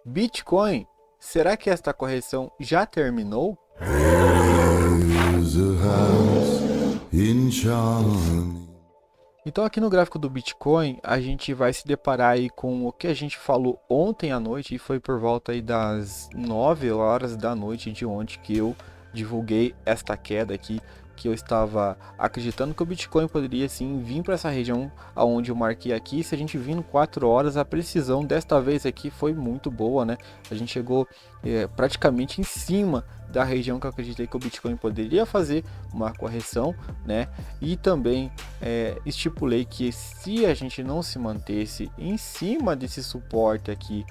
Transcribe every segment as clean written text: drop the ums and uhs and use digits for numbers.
Bitcoin, será que esta correção já terminou? There's a house in Charlemagne. Então aqui no gráfico do Bitcoin, a gente vai se deparar aí com o que a gente falou ontem à noite, e foi por volta aí das 9 horas da noite de ontem que eu divulguei esta queda aqui, que eu estava acreditando que o Bitcoin poderia sim vir para essa região aonde eu marquei aqui. Se a gente vir em 4 horas, a precisão desta vez aqui foi muito boa, né? A gente chegou praticamente em cima da região que eu acreditei que o Bitcoin poderia fazer uma correção, né? E também estipulei que se a gente não se mantesse em cima desse suporte aqui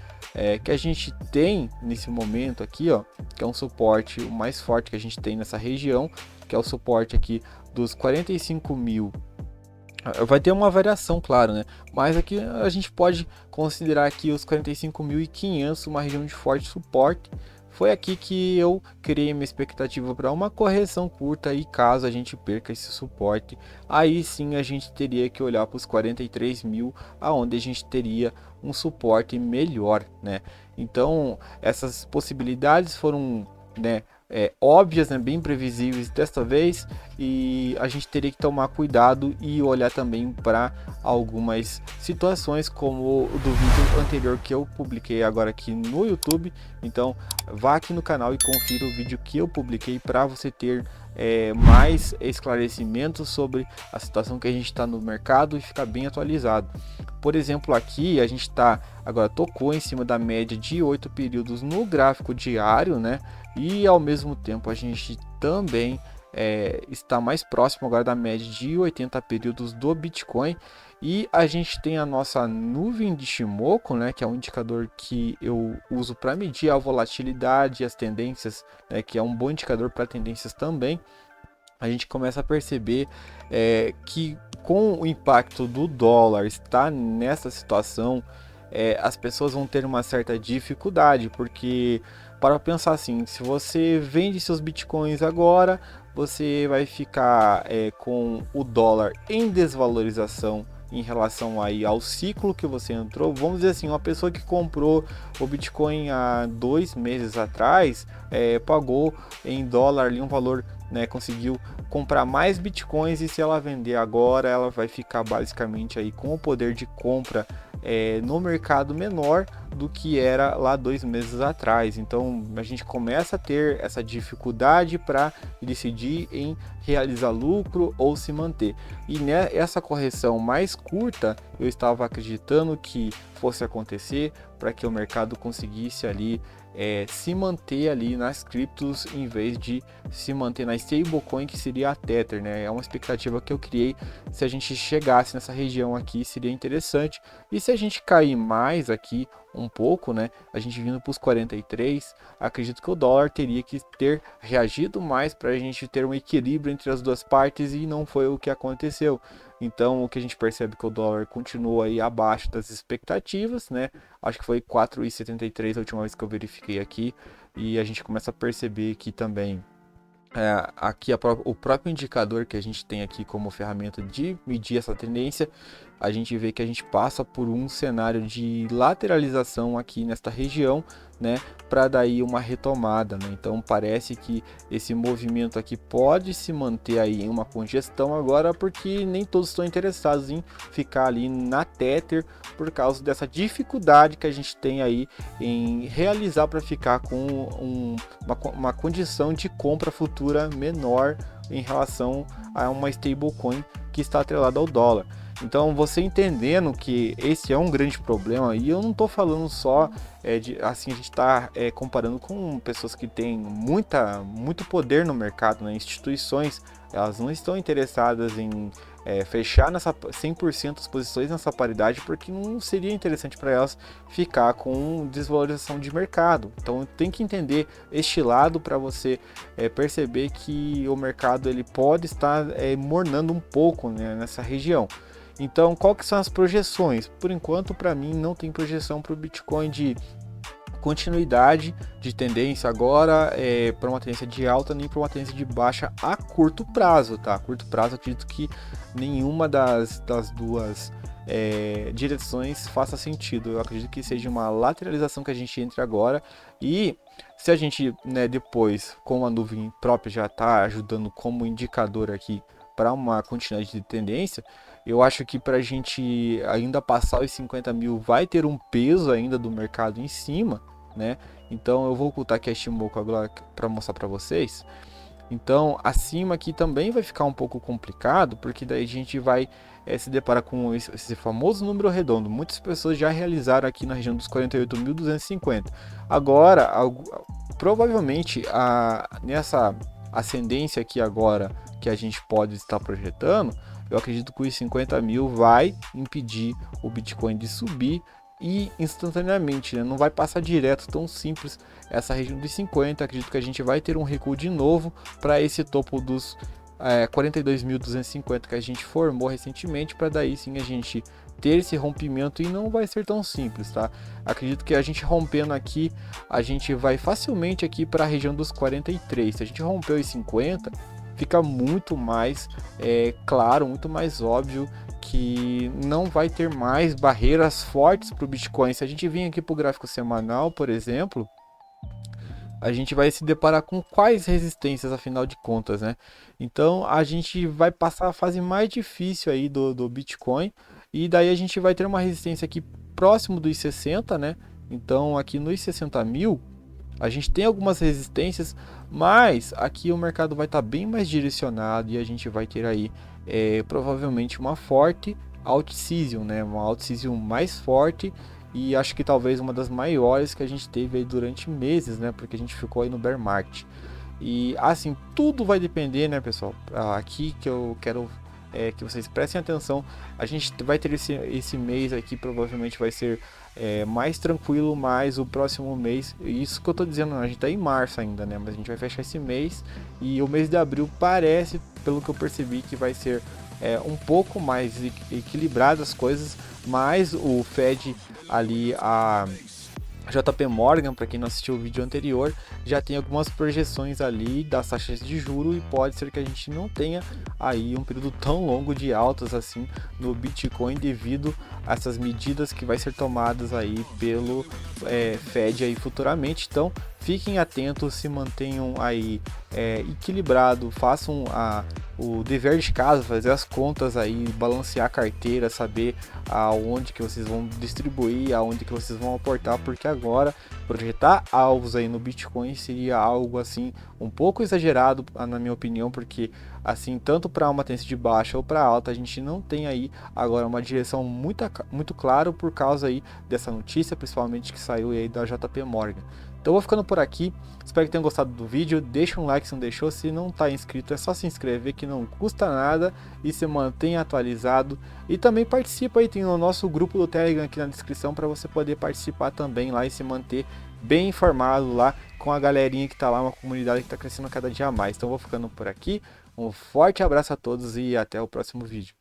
que a gente tem nesse momento aqui, ó, que é um suporte o mais forte que a gente tem nessa região, que é o suporte aqui dos 45 mil. Vai ter uma variação, claro, né? Mas aqui a gente pode considerar aqui os 45.500 uma região de forte suporte. Foi aqui que eu criei minha expectativa para uma correção curta, e caso a gente perca esse suporte, aí sim a gente teria que olhar para os 43 mil, aonde a gente teria um suporte melhor, né? Então essas possibilidades foram, né, óbvias, né, bem previsíveis desta vez, e a gente teria que tomar cuidado e olhar também para algumas situações como o do vídeo anterior que eu publiquei agora aqui no YouTube. Então vá aqui no canal e confira o vídeo que eu publiquei para você ter mais esclarecimentos sobre a situação que a gente está no mercado e ficar bem atualizado. Por exemplo, aqui a gente está agora tocou em cima da média de 8 períodos no gráfico diário, né? E ao mesmo tempo a gente também está mais próximo agora da média de 80 períodos do Bitcoin. E a gente tem a nossa nuvem de Shimoku, né, que é um indicador que eu uso para medir a volatilidade e as tendências, né, que é um bom indicador para tendências também. A gente começa a perceber que com o impacto do dólar estar nessa situação, as pessoas vão ter uma certa dificuldade, porque para pensar assim, se você vende seus bitcoins agora, você vai ficar com o dólar em desvalorização em relação aí ao ciclo que você entrou. Vamos dizer assim, uma pessoa que comprou o Bitcoin há 2 meses atrás, pagou em dólar ali um valor, né, conseguiu comprar mais bitcoins, e se ela vender agora, ela vai ficar basicamente aí com o poder de compra no mercado menor do que era lá 2 meses atrás. Então a gente começa a ter essa dificuldade para decidir em realizar lucro ou se manter. E nessa correção mais curta, eu estava acreditando que fosse acontecer para que o mercado conseguisse ali se manter ali nas criptos em vez de se manter na stablecoin, que seria a Tether, né? É uma expectativa que eu criei. Se a gente chegasse nessa região aqui, seria interessante. E se a gente cair mais aqui um pouco, né, a gente vindo para os 43, acredito que o dólar teria que ter reagido mais para a gente ter um equilíbrio entre as duas partes, e não foi o que aconteceu. Então o que a gente percebe é que o dólar continua aí abaixo das expectativas, né? Acho que foi 4,73 a última vez que eu verifiquei aqui, e a gente começa a perceber que também aqui o próprio indicador que a gente tem aqui como ferramenta de medir essa tendência, a gente vê que a gente passa por um cenário de lateralização aqui nesta região, né, para daí uma retomada, né? Então parece que esse movimento aqui pode se manter aí em uma congestão agora, porque nem todos estão interessados em ficar ali na Tether por causa dessa dificuldade que a gente tem aí em realizar para ficar com uma condição de compra futura menor em relação a uma stablecoin que está atrelada ao dólar. Então você entendendo que esse é um grande problema, e eu não estou falando só de assim, a gente está comparando com pessoas que têm muito poder no mercado, né? Instituições, elas não estão interessadas em fechar 100% as posições nessa paridade, porque não seria interessante para elas ficar com desvalorização de mercado. Então tem que entender este lado para você perceber que o mercado ele pode estar mornando um pouco, né, nessa região. Então, qual que são as projeções? Por enquanto, para mim, não tem projeção para o Bitcoin de continuidade de tendência agora para uma tendência de alta nem para uma tendência de baixa a curto prazo, tá? A curto prazo, acredito que nenhuma das duas direções faça sentido. Eu acredito que seja uma lateralização que a gente entre agora, e se a gente, né, depois, com a nuvem própria já está ajudando como indicador aqui para uma continuidade de tendência, eu acho que para a gente ainda passar os 50 mil vai ter um peso ainda do mercado em cima, né? Então eu vou ocultar aqui a Shimoku agora para mostrar para vocês. Então acima aqui também vai ficar um pouco complicado, porque daí a gente vai se deparar com esse famoso número redondo. Muitas pessoas já realizaram aqui na região dos 48.250. Agora, provavelmente nessa ascendência aqui agora que a gente pode estar projetando, eu acredito que os 50 mil vai impedir o Bitcoin de subir e instantaneamente, né? Não vai passar direto, tão simples, essa região dos 50. Acredito que a gente vai ter um recuo de novo para esse topo dos 42.250 que a gente formou recentemente, para daí sim a gente ter esse rompimento, e não vai ser tão simples, tá? Acredito que a gente rompendo aqui, a gente vai facilmente aqui para a região dos 43. Se a gente rompeu os 50, fica muito mais claro, muito mais óbvio que não vai ter mais barreiras fortes para o Bitcoin. Se a gente vir aqui para o gráfico semanal, por exemplo, a gente vai se deparar com quais resistências, afinal de contas, né? Então a gente vai passar a fase mais difícil aí do Bitcoin, e daí a gente vai ter uma resistência aqui próximo dos 60, né? Então aqui nos 60 mil a gente tem algumas resistências, mas aqui o mercado vai estar bem mais direcionado, e a gente vai ter aí provavelmente uma forte alt-season, né? Uma alt-season mais forte, e acho que talvez uma das maiores que a gente teve aí durante meses, né? Porque a gente ficou aí no bear market. E assim, tudo vai depender, né, pessoal? Aqui que eu quero que vocês prestem atenção. A gente vai ter esse mês aqui, provavelmente vai ser mais tranquilo, mas o próximo mês, isso que eu tô dizendo, a gente tá em março ainda, né? Mas a gente vai fechar esse mês, e o mês de abril parece, pelo que eu percebi, que vai ser um pouco mais equilibrado as coisas, mas o Fed ali, a JP Morgan, para quem não assistiu o vídeo anterior, já tem algumas projeções ali das taxas de juro, e pode ser que a gente não tenha aí um período tão longo de altas assim no Bitcoin, devido a essas medidas que vai ser tomadas aí pelo Fed aí futuramente. Então fiquem atentos, se mantenham aí equilibrado, façam o dever de casa, fazer as contas aí, balancear a carteira, saber aonde que vocês vão distribuir, aonde que vocês vão aportar, porque agora projetar alvos aí no Bitcoin seria algo assim um pouco exagerado, na minha opinião, porque assim, tanto para uma tendência de baixa ou para alta, a gente não tem aí agora uma direção muito clara, por causa aí dessa notícia, principalmente que saiu aí da JP Morgan. Então eu vou ficando por aqui, espero que tenham gostado do vídeo. Deixa um like se não deixou, se não está inscrito é só se inscrever, que não custa nada, e se mantenha atualizado. E também participa aí, tem o nosso grupo do Telegram aqui na descrição, para você poder participar também lá e se manter bem informado lá com a galerinha que está lá, uma comunidade que está crescendo cada dia mais. Então eu vou ficando por aqui, um forte abraço a todos e até o próximo vídeo.